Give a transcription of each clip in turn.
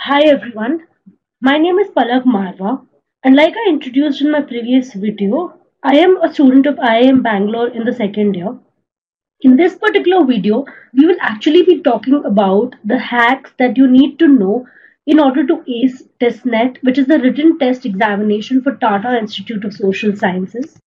Hi everyone, my name is Palak Marwah, and like I introduced in my previous video, I am a student of IIM Bangalore in the second year. In this particular video, we will actually be talking about the hacks that you need to know in order to ace TISSNET, which is the written test examination for Tata Institute of Social Sciences.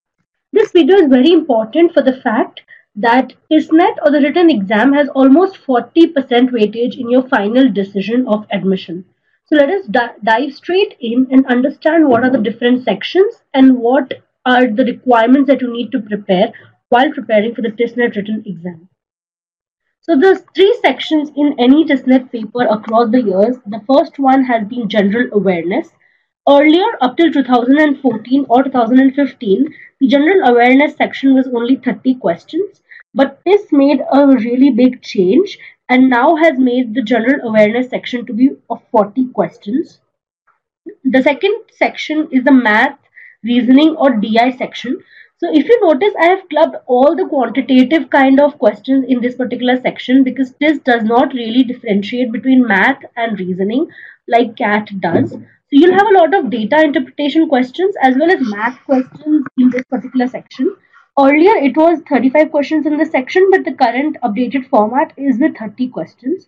This video is very important for the fact that TISSNET or the written exam has almost 40% weightage in your final decision of admission. So let us dive straight in and understand what are the different sections and what are the requirements that you need to prepare while preparing for the TISSNET written exam. So there's three sections in any TISSNET paper across the years. The first one has been general awareness. Earlier, up till 2014 or 2015, the general awareness section was only 30 questions, but this made a really big change and now has made the general awareness section to be of 40 questions. The second section is the math, reasoning or DI section. So if you notice, I have clubbed all the quantitative kind of questions in this particular section because this does not really differentiate between math and reasoning like CAT does. So you'll have a lot of data interpretation questions as well as math questions in this particular section. Earlier it was 35 questions in this section, but the current updated format is with 30 questions.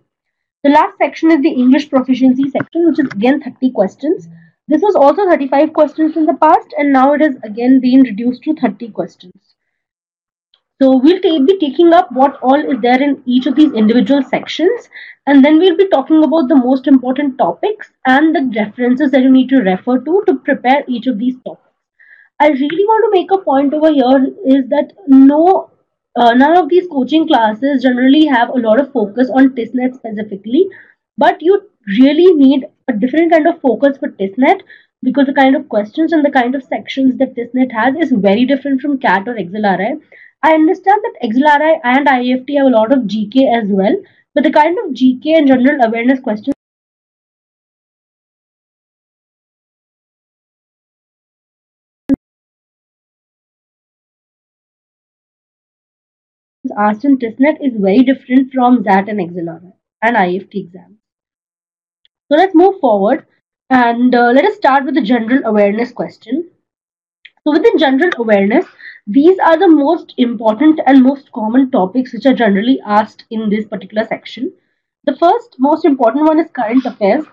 The last section is the English proficiency section, which is again 30 questions. This was also 35 questions in the past, and now it has again been reduced to 30 questions. So we'll be taking up what all is there in each of these individual sections, and then we'll be talking about the most important topics and the references that you need to refer to prepare each of these topics. I really want to make a point over here is that none of these coaching classes generally have a lot of focus on TISSNET specifically, but you really need a different kind of focus for TISSNET because the kind of questions and the kind of sections that TISSNET has is very different from CAT or XLRI. I understand that XLRI and IFT have a lot of GK as well, but the kind of GK and general awareness questions asked in TISSNET is very different from ZAT and XLRI and IFT exams. So let's move forward and let us start with the general awareness question. So within general awareness, these are the most important and most common topics which are generally asked in this particular section. The first most important one is current affairs.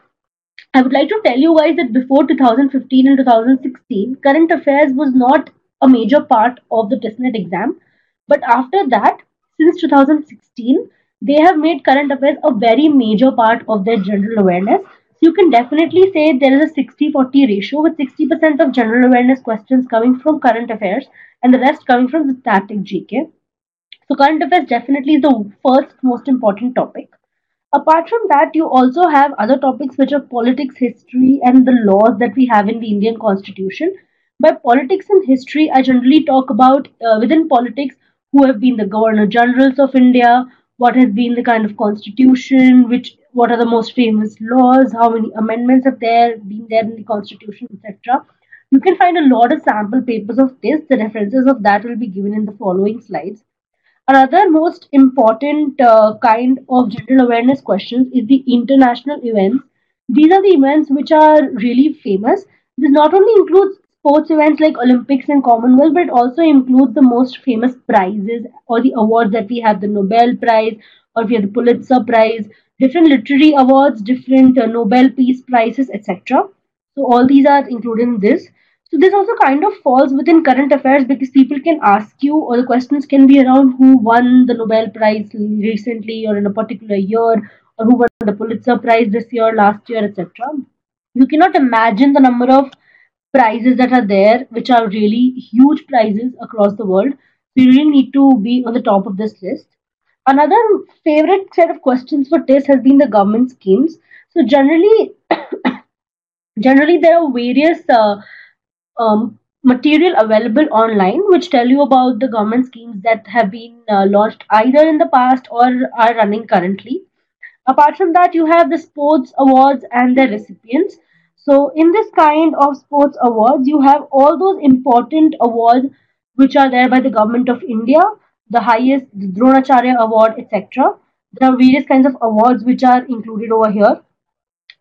I would like to tell you guys that before 2015 and 2016, current affairs was not a major part of the TISSNET exam. But after that, since 2016, they have made current affairs a very major part of their general awareness. So you can definitely say there is a 60-40 ratio with 60% of general awareness questions coming from current affairs and the rest coming from the static GK. So current affairs definitely is the first most important topic. Apart from that, you also have other topics which are politics, history, and the laws that we have in the Indian Constitution. By politics and history, I generally talk about within politics who have been the governor generals of India, what has been the kind of constitution, what are the most famous laws, how many amendments have there been there in the constitution, etc. You can find a lot of sample papers of this. The references of that will be given in the following slides. Another most important kind of general awareness questions is the international events. These are the events which are really famous. This not only includes sports events like Olympics and Commonwealth, but it also includes the most famous prizes or the awards that we have, the Nobel Prize, or we have the Pulitzer Prize, different literary awards, different Nobel Peace Prizes, etc. So all these are included in this. So this also kind of falls within current affairs because people can ask you, or the questions can be around who won the Nobel Prize recently or in a particular year, or who won the Pulitzer Prize this year, last year, etc. You cannot imagine the number of prizes that are there, which are really huge prizes across the world. So you really need to be on the top of this list. Another favorite set of questions for TISS has been the government schemes. So generally there are various material available online which tell you about the government schemes that have been launched either in the past or are running currently. Apart from that, you have the sports awards and their recipients. So in this kind of sports awards, you have all those important awards which are there by the government of India, the highest the Dronacharya award, etc. There are various kinds of awards which are included over here.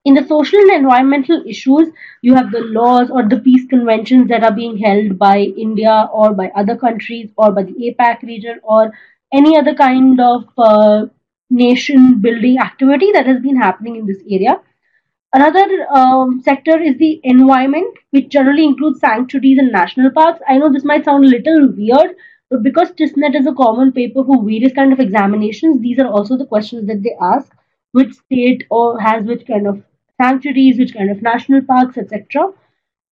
In the social and environmental issues, you have the laws or the peace conventions that are being held by India or by other countries or by the APAC region or any other kind of nation building activity that has been happening in this area. Another sector is the environment, which generally includes sanctuaries and national parks. I know this might sound a little weird, but because TISSNET is a common paper for various kind of examinations, these are also the questions that they ask: which state or has which kind of sanctuaries, which kind of national parks, etc.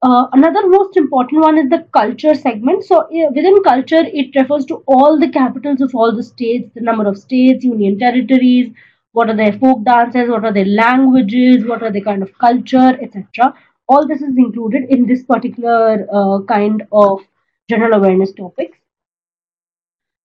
Another most important one is the culture segment. So within culture, it refers to all the capitals of all the states, the number of states, union territories, what are their folk dances, what are their languages, what are their kind of culture, etc. All this is included in this particular kind of general awareness topics.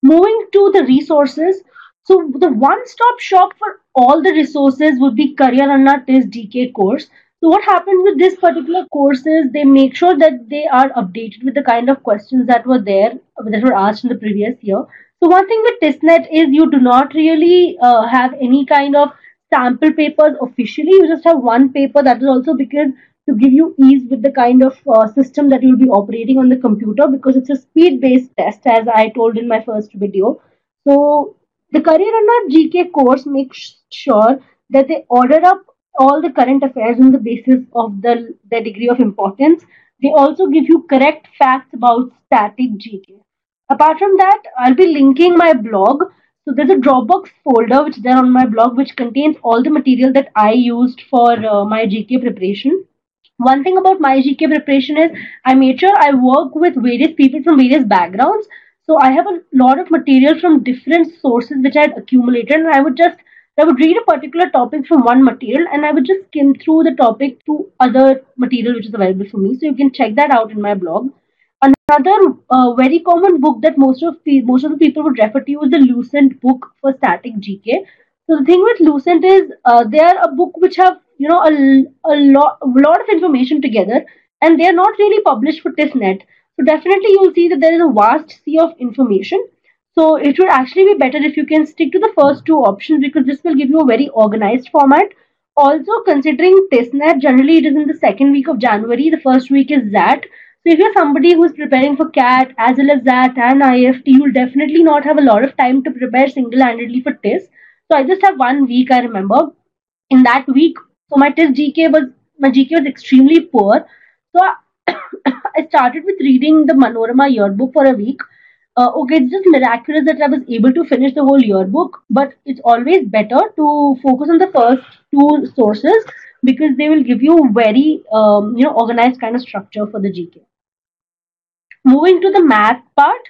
Moving to the resources, so the one-stop shop for all the resources would be Career Anna TISS GK course. So what happens with this particular course is they make sure that they are updated with the kind of questions that were there, that were asked in the previous year. So one thing with TISSNET is you do not really have any kind of sample papers officially. You just have one paper. That is also because to give you ease with the kind of system that you'll be operating on the computer, because it's a speed based test, as I told in my first video. So the Career Runner GK course makes sure that they order up all the current affairs on the basis of the degree of importance. They also give you correct facts about static GK. Apart from that, I'll be linking my blog. So there's a Dropbox folder which is there on my blog, which contains all the material that I used for my GK preparation. One thing about my GK preparation is I made sure I work with various people from various backgrounds. So I have a lot of material from different sources which I had accumulated, and I would read a particular topic from one material, and I would just skim through the topic to other material which is available for me. So you can check that out in my blog. Another very common book that most of the people would refer to is the Lucent book for static GK. So the thing with Lucent is they are a book which have a lot of information together, and they are not really published for TISSNET. So definitely you will see that there is a vast sea of information. So it would actually be better if you can stick to the first two options, because this will give you a very organized format. Also, considering TISSNET, generally it is in the second week of January. The first week is ZAT. So if you're somebody who's preparing for CAT as well as ZAT and IFT, you'll definitely not have a lot of time to prepare single-handedly for TISS. So I just have 1 week, I remember. In that week, so my GK was extremely poor. So I started with reading the Manorama yearbook for a week. Okay, it's just miraculous that I was able to finish the whole yearbook, but it's always better to focus on the first two sources, because they will give you very organized kind of structure for the GK. Moving to the math part.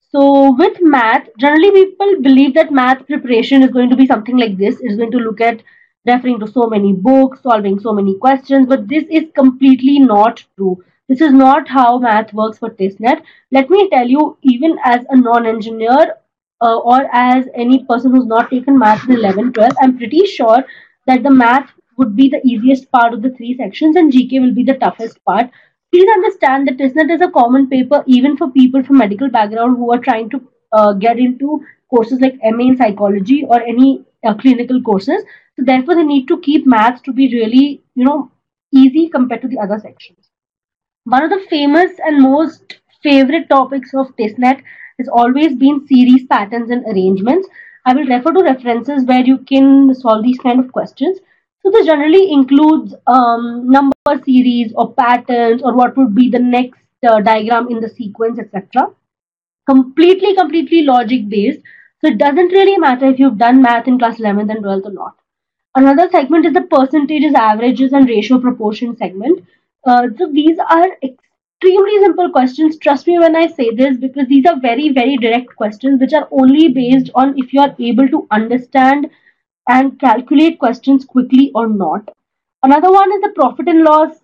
So with math, generally people believe that math preparation is going to be something like this. It's going to look at referring to so many books, solving so many questions, but this is completely not true. This is not how math works for TISSNET. Let me tell you, even as a non-engineer or as any person who's not taken math in 11, 12, I'm pretty sure that the math would be the easiest part of the three sections and GK will be the toughest part. Please understand that TISSNET is a common paper even for people from medical background who are trying to get into courses like MA in psychology or any clinical courses. So therefore, they need to keep maths to be really, easy compared to the other sections. One of the famous and most favorite topics of TISSNET has always been series patterns and arrangements. I will refer to references where you can solve these kind of questions. So this generally includes number series or patterns or what would be the next diagram in the sequence, etc. Completely logic based. So it doesn't really matter if you've done math in class 11th and 12th or not. Another segment is the percentages, averages, and ratio proportion segment. So these are extremely simple questions. Trust me when I say this, because these are very direct questions which are only based on if you are able to understand and calculate questions quickly or not. Another one is the profit and loss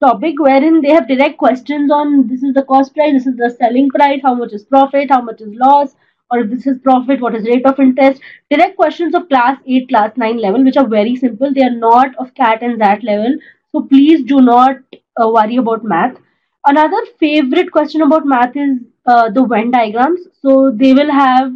topic, wherein they have direct questions on this is the cost price, this is the selling price, how much is profit, how much is loss, or if this is profit, what is rate of interest. Direct questions of class 8, class 9 level, which are very simple. They are not of CAT and ZAT level. So please do not worry about math. Another favorite question about math is the Venn diagrams. So they will have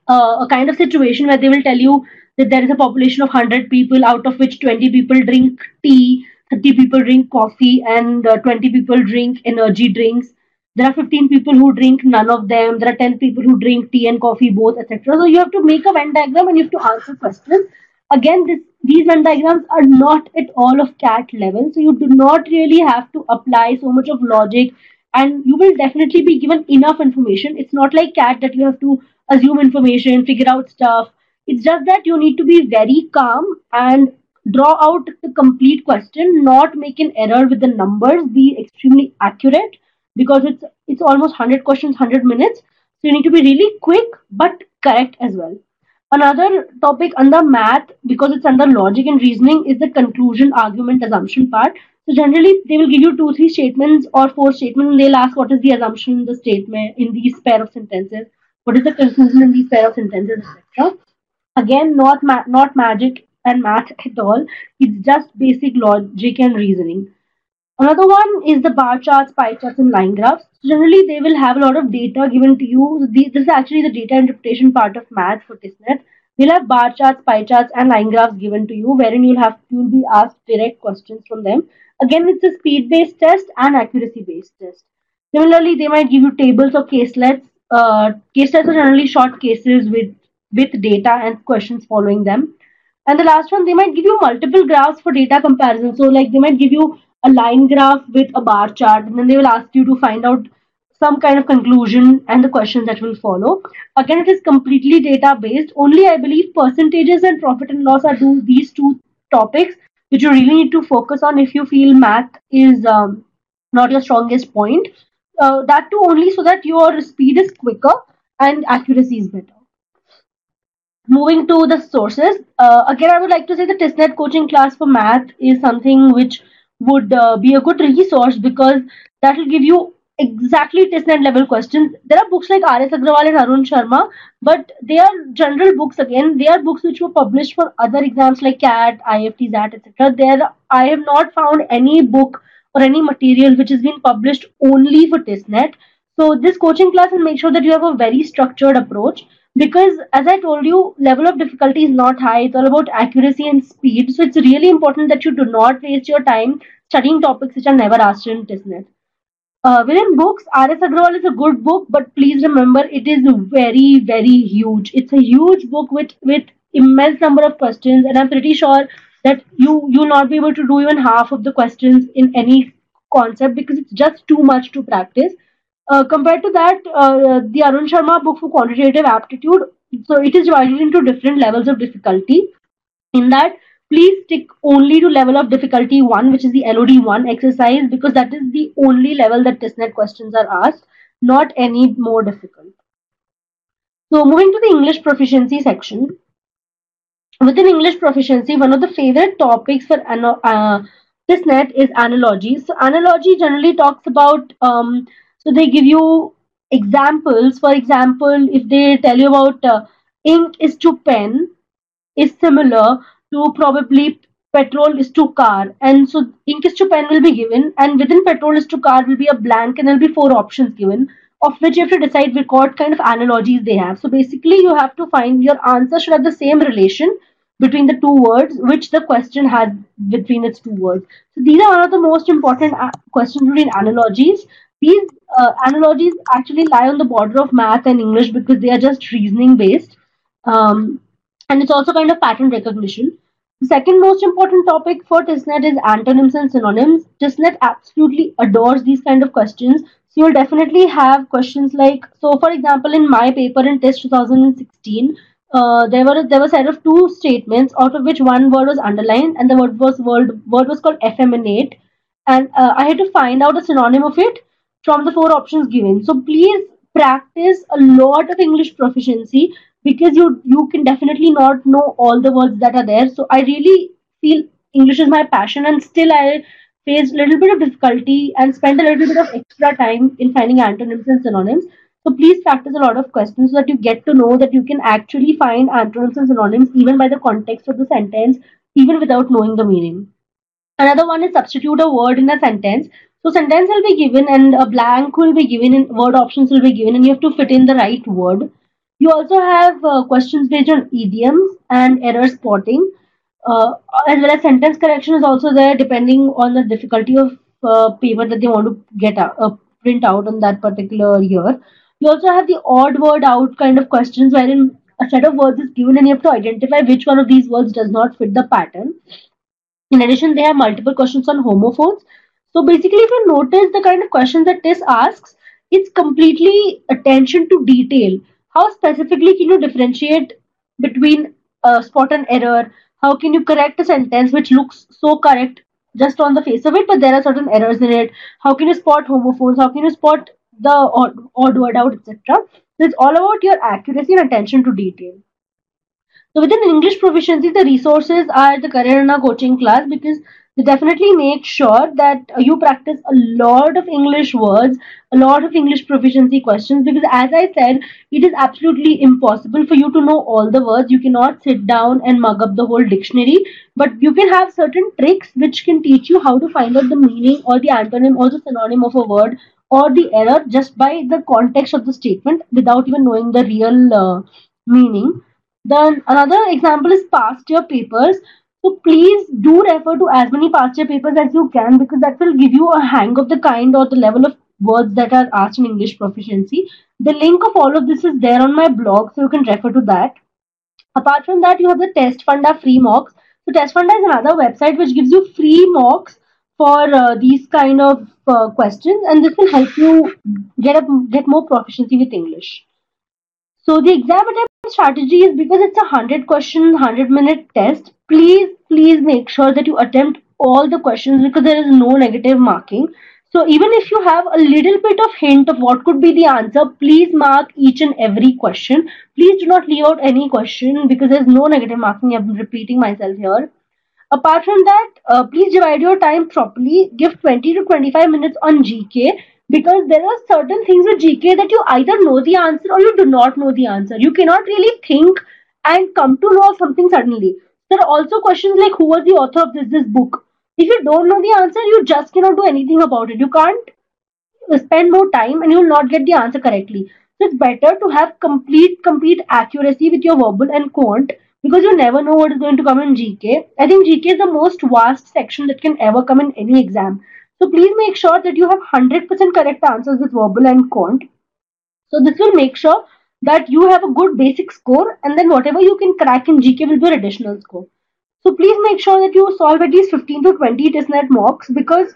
a kind of situation where they will tell you that there is a population of 100 people, out of which 20 people drink tea, 30 people drink coffee, and 20 people drink energy drinks. There are 15 people who drink none of them. There are 10 people who drink tea and coffee both, etc. So you have to make a Venn diagram and you have to answer questions. Again, these Venn diagrams are not at all of cat level, so you do not really have to apply so much of logic, and you will definitely be given enough information. It's not like cat that you have to assume information, figure out stuff. It's just that you need to be very calm and draw out the complete question, not make an error with the numbers, be extremely accurate, because it's almost 100 questions, 100 minutes. So you need to be really quick but correct as well. Another topic under math, because it's under logic and reasoning, is the conclusion, argument, assumption part. So generally, they will give you two, three statements or four statements, and they'll ask what is the assumption in the statement in these pair of sentences, what is the conclusion in these pair of sentences, etc. Again, not magic and math at all. It's just basic logic and reasoning. Another one is the bar charts, pie charts, and line graphs. So generally, they will have a lot of data given to you. So this is actually the data interpretation part of math for TISSNET. They'll have bar charts, pie charts, and line graphs given to you, wherein you'll be asked direct questions from them. Again, it's a speed-based test and accuracy-based test. Similarly, they might give you tables or caselets. Caselets are generally short cases with data and questions following them. And the last one, they might give you multiple graphs for data comparison. So, like, they might give you a line graph with a bar chart, and then they will ask you to find out some kind of conclusion and the questions that will follow. Again, it is completely data based. Only I believe percentages and profit and loss are these two topics which you really need to focus on if you feel math is not your strongest point. That too only so that your speed is quicker and accuracy is better. Moving to the sources, again, I would like to say the TISSNET coaching class for math is something which would be a good resource, because that will give you exactly TISSNET level questions. There are books like R.S. Agrawal and Arun Sharma, but they are general books again. They are books which were published for other exams like CAT, IFT, ZAT, etc. I have not found any book or any material which has been published only for TISSNET. So this coaching class will make sure that you have a very structured approach, because as I told you, level of difficulty is not high. It's all about accuracy and speed. So it's really important that you do not waste your time studying topics which are never asked in TISSNET. Within books, R.S. Agrawal is a good book, but please remember it is very, very huge. It's a huge book with immense number of questions, and I'm pretty sure that you'll not be able to do even half of the questions in any concept, because it's just too much to practice. Compared to that, the Arun Sharma book for quantitative aptitude, so it is divided into different levels of difficulty. In that, please stick only to level of difficulty 1, which is the LOD 1 exercise, because that is the only level that TISSNET questions are asked, not any more difficult. So moving to the English proficiency section. Within English proficiency, one of the favorite topics for TISSNET is analogies. So analogy generally talks about, so they give you examples. For example, if they tell you about ink is to pen, is similar to probably petrol is to car, and so ink is to pen will be given, and within petrol is to car will be a blank, and there'll be four options given, of which you have to decide what kind of analogies they have. So basically, you have to find your answer should have the same relation between the two words which the question has between its two words. So these are one of the most important questions between analogies. These analogies actually lie on the border of math and English, because they are just reasoning based. And it's also kind of pattern recognition. The second most important topic for TISSNET is antonyms and synonyms. TISSNET absolutely adores these kind of questions. So you'll definitely have questions like, so for example, in my paper in TISS 2016, there was a set of two statements, out of which one word was underlined, and the word was called effeminate, and I had to find out a synonym of it from the four options given. So please practice a lot of English proficiency, because you can definitely not know all the words that are there. So I really feel English is my passion, and still I faced a little bit of difficulty and spent a little bit of extra time in finding antonyms and synonyms. So please practice a lot of questions so that you get to know that you can actually find antonyms and synonyms even by the context of the sentence, even without knowing the meaning. Another one is substitute a word in a sentence. So sentence will be given and a blank will be given and word options will be given, and you have to fit in the right word. You also have questions based on idioms and error spotting, uh, as well as sentence correction is also there depending on the difficulty of paper that they want to print out on that particular year. You also have the odd word out kind of questions wherein a set of words is given and you have to identify which one of these words does not fit the pattern. In addition, they have multiple questions on homophones. So basically, if you notice the kind of questions that TISS asks, it's completely attention to detail. How specifically can you differentiate between spot and error? How can you correct a sentence which looks so correct just on the face of it, but there are certain errors in it? How can you spot homophones? How can you spot the odd word out, etc.? So it's all about your accuracy and attention to detail. So within English proficiency, the resources are the Karirana coaching class because they definitely make sure that you practice a lot of English words, a lot of English proficiency questions. Because as I said, it is absolutely impossible for you to know all the words. You cannot sit down and mug up the whole dictionary, but you can have certain tricks which can teach you how to find out the meaning or the antonym or the synonym of a word or the error just by the context of the statement without even knowing the real meaning. Then another example is past year papers. So please do refer to as many past year papers as you can because that will give you a hang of the kind or the level of words that are asked in English proficiency. The link of all of this is there on my blog, so you can refer to that. Apart from that, you have the Test Funda free mocks. So Test Funda is another website which gives you free mocks for these kind of questions, and this will help you get more proficiency with English. So the exam attempt strategy is because it's a 100 question, 100-minute test. Please make sure that you attempt all the questions because there is no negative marking. So even if you have a little bit of hint of what could be the answer, please mark each and every question. Please do not leave out any question because there's no negative marking. I'm repeating myself here. Apart from that, please divide your time properly. Give 20 to 25 minutes on GK because there are certain things with GK that you either know the answer or you do not know the answer. You cannot really think and come to know something suddenly. There are also questions like who was the author of this book. If you don't know the answer, you just cannot do anything about it. You can't spend more time and you will not get the answer correctly. So it's better to have complete accuracy with your verbal and quant because you never know what is going to come in GK. I think GK is the most vast section that can ever come in any exam. So please make sure that you have 100% correct answers with verbal and quant. So this will make sure that you have a good basic score and then whatever you can crack in GK will be your additional score. So please make sure that you solve at least 15 to 20 TISSNET mocks because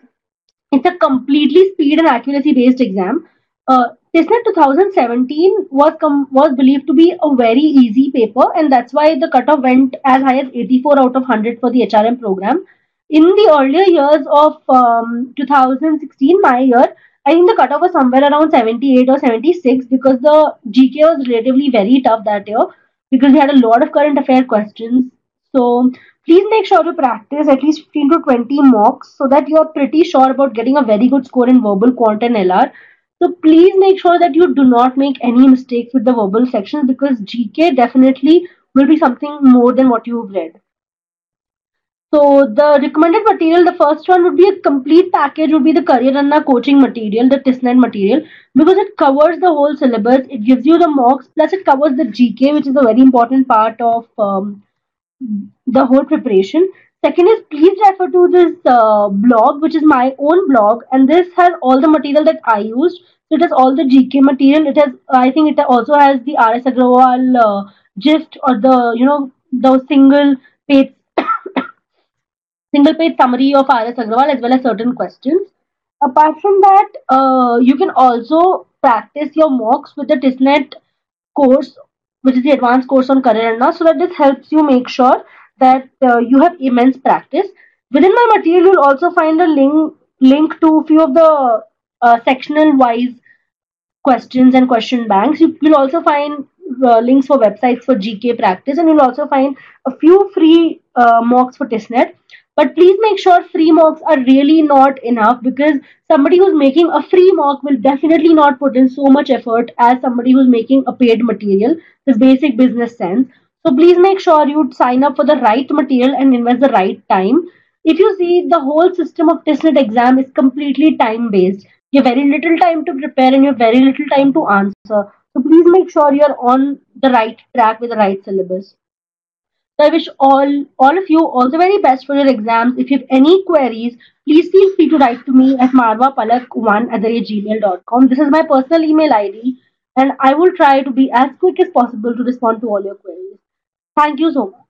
it's a completely speed and accuracy based exam. TISSNET 2017 was believed to be a very easy paper, and that's why the cutoff went as high as 84 out of 100 for the HRM program. In the earlier years of 2016, my year, I think the cutoff was somewhere around 78 or 76 because the GK was relatively very tough that year because we had a lot of current affair questions. So please make sure to practice at least 15 to 20 mocks so that you are pretty sure about getting a very good score in verbal, quant, and LR. So please make sure that you do not make any mistakes with the verbal sections because GK definitely will be something more than what you've read. So the recommended material, the first one would be a complete package, would be the Career Anna coaching material, the TISSNET material, because it covers the whole syllabus. It gives you the mocks, plus it covers the GK, which is a very important part of the whole preparation. Second is please refer to this blog, which is my own blog, and this has all the material that I used. So it has all the GK material. It has, I think, it also has the RS Agrawal gist or the the page single page summary of RS Agrawal as well as certain questions. Apart from that, you can also practice your mocks with the TISSNET course, which is the advanced course on career now, so that this helps you make sure that you have immense practice. Within my material, you'll also find a link to a few of the sectional wise questions and question banks. You will also find links for websites for GK practice, and you'll also find a few free mocks for TISSNET. But please make sure free mocks are really not enough because somebody who's making a free mock will definitely not put in so much effort as somebody who's making a paid material, the basic business sense. So please make sure you sign up for the right material and invest the right time. If you see, the whole system of TISSNET exam is completely time based. You have very little time to prepare and you have very little time to answer. So So please make sure you're on the right track with the right syllabus. So I wish all of you all the very best for your exams. If you have any queries, please feel free to write to me at marwapalak1@gmail.com. This is my personal email ID, and I will try to be as quick as possible to respond to all your queries. Thank you so much.